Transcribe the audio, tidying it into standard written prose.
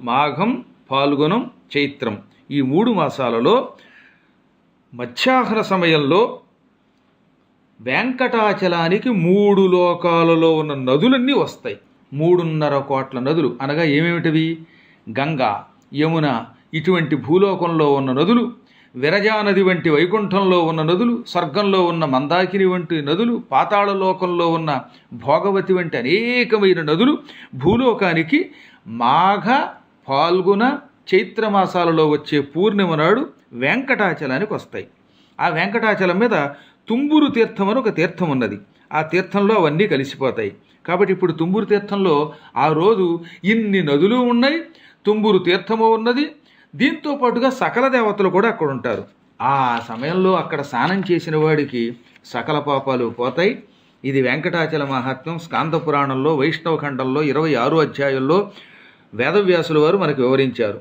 మాఘం, ఫాల్గుణం, చైత్రం ఈ 3 మాసాలలో మధ్యాహ్న సమయంలో వెంకటాచలానికి 3 లోకాలలో ఉన్న నదులన్నీ వస్తాయి. 3.5 కోట్ల నదులు అనగా ఏమేమిటివి? గంగా, యమున ఇటువంటి భూలోకంలో ఉన్న నదులు, విరజా నది వంటి వైకుంఠంలో ఉన్న నదులు, స్వర్గంలో ఉన్న మందాకిని వంటి నదులు, పాతాళ లోకంలో ఉన్న భోగవతి వంటి అనేకమైన నదులు భూలోకానికి మాఘ, ఫాల్గుణ, చైత్రమాసాలలో వచ్చే పూర్ణిమ నాడు వెంకటాచలానికి వస్తాయి. ఆ వెంకటాచలం మీద తుంబురు తీర్థం అని ఒక తీర్థం ఉన్నది. ఆ తీర్థంలో అవన్నీ కలిసిపోతాయి. కాబట్టి ఇప్పుడు తుంబురు తీర్థంలో ఆ రోజు ఇన్ని నదులు ఉన్నాయి, తుంబురు తీర్థము ఉన్నది. దీంతో పాటుగా సకల దేవతలు కూడా అక్కడ ఉంటారు. ఆ సమయంలో అక్కడ స్నానం చేసిన వాడికి సకల పాపాలు పోతాయి. ఇది వెంకటాచల మహాత్మ్యం స్కాంద పురాణంలో వైష్ణవ ఖండంలో 26 అధ్యాయంలో వేదవ్యాసుల వారు మనకు వివరించారు.